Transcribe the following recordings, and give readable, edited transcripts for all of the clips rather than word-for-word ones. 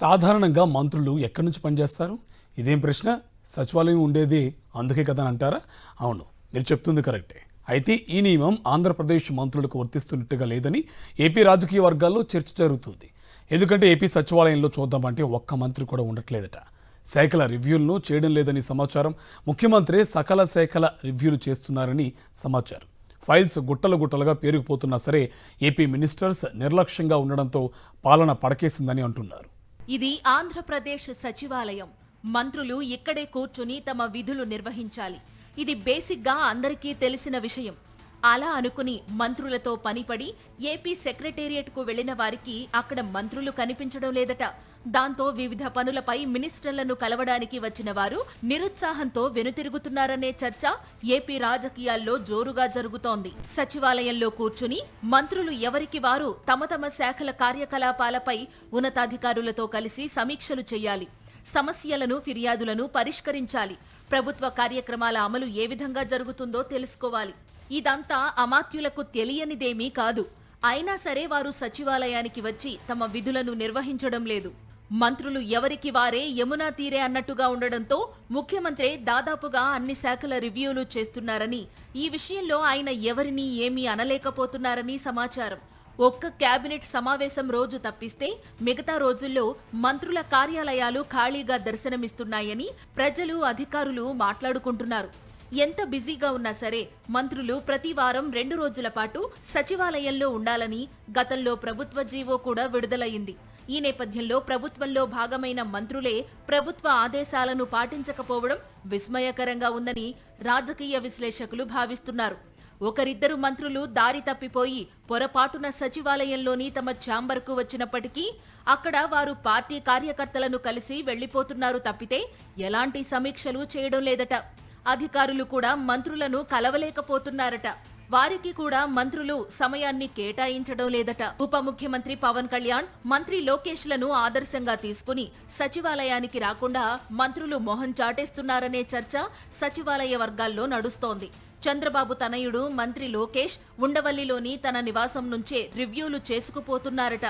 సాధారణంగా మంత్రులు ఎక్కడి నుంచి పనిచేస్తారు? ఇదేం ప్రశ్న? సచివాలయం ఉండేది అందుకే కదా అని అంటారా? అవును, మీరు చెప్తుంది కరెక్టే. అయితే ఈ నియమం ఆంధ్రప్రదేశ్ మంత్రులకు వర్తిస్తున్నట్టుగా లేదని ఏపీ రాజకీయ వర్గాల్లో చర్చ జరుగుతుంది. ఎందుకంటే ఏపీ సచివాలయంలో చూద్దామంటే ఒక్క మంత్రి కూడా ఉండట్లేదట. శాఖల రివ్యూలను చేయడం లేదని సమాచారం. ముఖ్యమంత్రి సకల శాఖల రివ్యూలు చేస్తున్నారని సమాచారం. ఫైల్స్ గుట్టలుగా పేరుకుపోతున్నా సరే ఏపీ మినిస్టర్స్ నిర్లక్ష్యంగా ఉండడంతో పాలన పడకేసిందని అంటున్నారు. ఇది ఆంధ్రప్రదేశ్ సచివాలయం. మంత్రులు ఇక్కడే కూర్చుని తమ విధులు నిర్వహించాలి. ఇది బేసిక్గా అందరికీ తెలిసిన విషయం. అలా అనుకుని మంత్రులతో పనిపడి ఏపీ సెక్రటేరియట్కు వెళ్లిన వారికి అక్కడ మంత్రులు కనిపించడం లేదట. దాంతో వివిధ పనులపై మినిస్టర్లను కలవడానికి వచ్చిన వారు నిరుత్సాహంతో వెనుతిరుగుతున్నారనే చర్చ ఏపీ రాజకీయాల్లో జోరుగా జరుగుతోంది. సచివాలయంలో కూర్చుని మంత్రులు ఎవరికి వారు తమ తమ శాఖల కార్యకలాపాలపై ఉన్నతాధికారులతో కలిసి సమీక్షలు చేయాలి. సమస్యలను, ఫిర్యాదులను పరిష్కరించాలి. ప్రభుత్వ కార్యక్రమాల అమలు ఏ విధంగా జరుగుతుందో తెలుసుకోవాలి. ఇదంతా అమాత్యులకు తెలియనిదేమీ కాదు. అయినా సరే వారు సచివాలయానికి వచ్చి తమ విధులను నిర్వహించడం లేదు. మంత్రులు ఎవరికి వారే యమునా తీరే అన్నట్టుగా ఉండడంతో ముఖ్యమంత్రి దాదాపుగా అన్ని శాఖల రివ్యూలు చేస్తున్నారని, ఈ విషయంలో ఆయన ఎవరినీ ఏమీ అనలేకపోతున్నారని సమాచారం. ఒక్క కేబినెట్ సమావేశం రోజు తప్పిస్తే మిగతా రోజుల్లో మంత్రుల కార్యాలయాలు ఖాళీగా దర్శనమిస్తున్నాయని ప్రజలు, అధికారులు మాట్లాడుకుంటున్నారు. ఎంత బిజీగా ఉన్నా సరే మంత్రులు ప్రతి వారం 2 రోజుల పాటు సచివాలయంలో ఉండాలని గతంలో ప్రభుత్వ జీవో కూడా విడుదలయ్యింది. ఈ నేపథ్యంలో ప్రభుత్వంలో భాగమైన మంత్రులే ప్రభుత్వ ఆదేశాలను పాటించకపోవడం విస్మయకరంగా ఉందని రాజకీయ విశ్లేషకులు భావిస్తున్నారు. ఒకరిద్దరు మంత్రులు దారి తప్పిపోయి పొరపాటున సచివాలయంలోని తమ ఛాంబర్కు వచ్చినప్పటికీ అక్కడ వారు పార్టీ కార్యకర్తలను కలిసి వెళ్లిపోతున్నారు తప్పితే ఎలాంటి సమీక్షలు చేయడం లేదట. అధికారులు కూడా మంత్రులను కలవలేకపోతున్నారట. వారికి కూడా మంత్రులు సమయాన్ని కేటాయించడం లేదట. ఉప ముఖ్యమంత్రి పవన్ కళ్యాణ్, మంత్రి లోకేష్ లను ఆదర్శంగా తీసుకుని సచివాలయానికి రాకుండా మంత్రులు మొహం చాటేస్తున్నారనే చర్చ సచివాలయ వర్గాల్లో నడుస్తోంది. చంద్రబాబు తనయుడు మంత్రి లోకేష్ ఉండవల్లిలోని తన నివాసం నుంచే రివ్యూలు చేసుకుపోతున్నారట.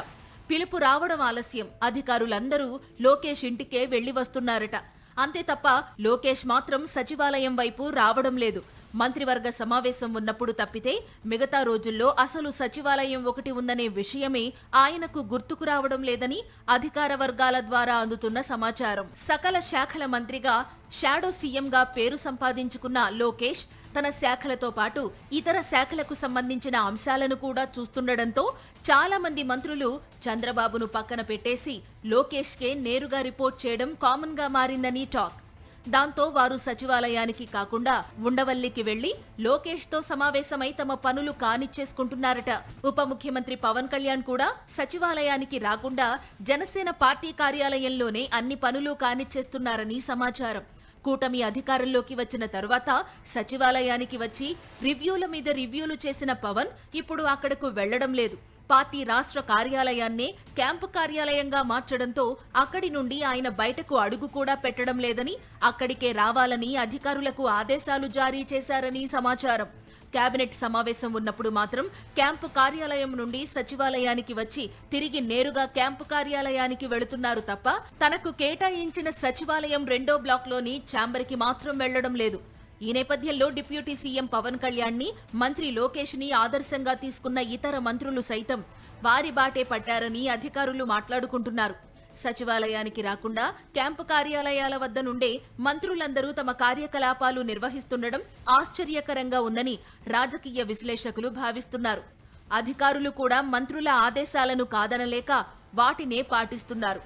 పిలుపు రావడం ఆలస్యం. అధికారులందరూ లోకేష్ ఇంటికే వెళ్లి వస్తున్నారట. అంతే తప్ప లోకేష్ మాత్రం సచివాలయం వైపు రావడం లేదు. మంత్రివర్గ సమావేశం ఉన్నప్పుడు తప్పితే మిగతా రోజుల్లో అసలు సచివాలయం ఒకటి ఉందనే విషయమే ఆయనకు గుర్తుకు రావడం లేదని అధికార వర్గాల ద్వారా అందుతున్న సమాచారం. సకల శాఖల మంత్రిగా, షాడో సీఎంగా పేరు సంపాదించుకున్న లోకేష్ తన శాఖలతో పాటు ఇతర శాఖలకు సంబంధించిన అంశాలను కూడా చూస్తుండడంతో చాలా మంది మంత్రులు చంద్రబాబును పక్కన పెట్టేసి లోకేష్కే నేరుగా రిపోర్ట్ చేయడం కామన్ గా మారిందని టాక్. దాంతో వారు సచివాలయానికి కాకుండా ఉండవల్లికి వెళ్లి లోకేష్ తో సమావేశమై తమ పనులు కానిచ్చేసుకుంటున్నారట. ఉప ముఖ్యమంత్రి పవన్ కళ్యాణ్ కూడా సచివాలయానికి రాకుండా జనసేన పార్టీ కార్యాలయంలోనే అన్ని పనులు కానిచ్చేస్తున్నారని సమాచారం. కూటమి అధికారంలోకి వచ్చిన తరువాత సచివాలయానికి వచ్చి రివ్యూల మీద రివ్యూలు చేసిన పవన్ ఇప్పుడు అక్కడకు వెళ్లడం లేదు. పార్టీ రాష్ట్ర కార్యాలయాన్నే క్యాంపు కార్యాలయంగా మార్చడంతో అక్కడి నుండి ఆయన బయటకు అడుగు కూడా పెట్టడం లేదని, అక్కడికే రావాలని అధికారులకు ఆదేశాలు జారీ చేశారని సమాచారం. కేబినెట్ సమావేశం ఉన్నప్పుడు మాత్రం క్యాంపు కార్యాలయం నుండి సచివాలయానికి వచ్చి తిరిగి నేరుగా క్యాంపు కార్యాలయానికి వెళుతున్నారు తప్ప తనకు కేటాయించిన సచివాలయం 2వ బ్లాక్లోని ఛాంబర్కి మాత్రం వెళ్లడం లేదు. ఈ నేపథ్యంలో డిప్యూటీ సీఎం పవన్ కళ్యాణ్ ని, మంత్రి లోకేష్ ని ఆదర్శంగా తీసుకున్న ఇతర మంత్రులు సైతం వారి బాటే పట్టారని అధికారులు మాట్లాడుకుంటున్నారు. సచివాలయానికి రాకుండా క్యాంపు కార్యాలయాల వద్ద నుండే మంత్రులందరూ తమ కార్యకలాపాలు నిర్వహిస్తుండడం ఆశ్చర్యకరంగా ఉందని రాజకీయ విశ్లేషకులు భావిస్తున్నారు. అధికారులు కూడా మంత్రుల ఆదేశాలను కాదనలేక వాటినే పాటిస్తున్నారు.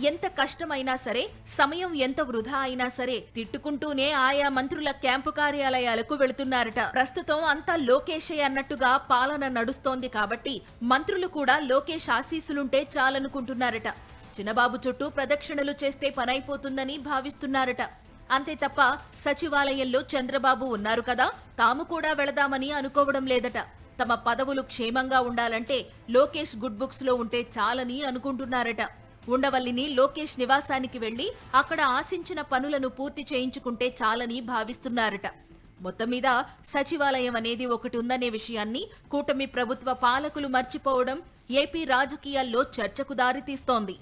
ఎంత కష్టమైనా సరే, సమయం ఎంత వృధా అయినా సరే తిట్టుకుంటూనే ఆయా మంత్రుల క్యాంపు కార్యాలయాలకు వెళుతున్నారట. ప్రస్తుతం అంతా లోకేషే అన్నట్టుగా పాలన నడుస్తోంది కాబట్టి మంత్రులు కూడా లోకేష్ ఆశీస్సులుంటే చాలనుకుంటున్నారట. చిన్నబాబు చుట్టూ ప్రదక్షిణలు చేస్తే పనైపోతుందని భావిస్తున్నారట. అంతే తప్ప సచివాలయంలో చంద్రబాబు ఉన్నారు కదా, తాము కూడా వెళదామని అనుకోవడం లేదట. తమ పదవులు క్షేమంగా ఉండాలంటే లోకేష్ గుడ్ బుక్స్ లో ఉంటే చాలని అనుకుంటున్నారట. ఉండవల్లిని లోకేష్ నివాసానికి వెళ్లి అక్కడ ఆశించిన పనులను పూర్తి చేయించుకుంటే చాలని భావిస్తున్నారట. మొత్తం మీద సచివాలయం అనేది ఒకటి ఉందనే విషయాన్ని కూటమి ప్రభుత్వ పాలకులు మర్చిపోవడం ఏపీ రాజకీయాల్లో చర్చకు దారితీస్తోంది.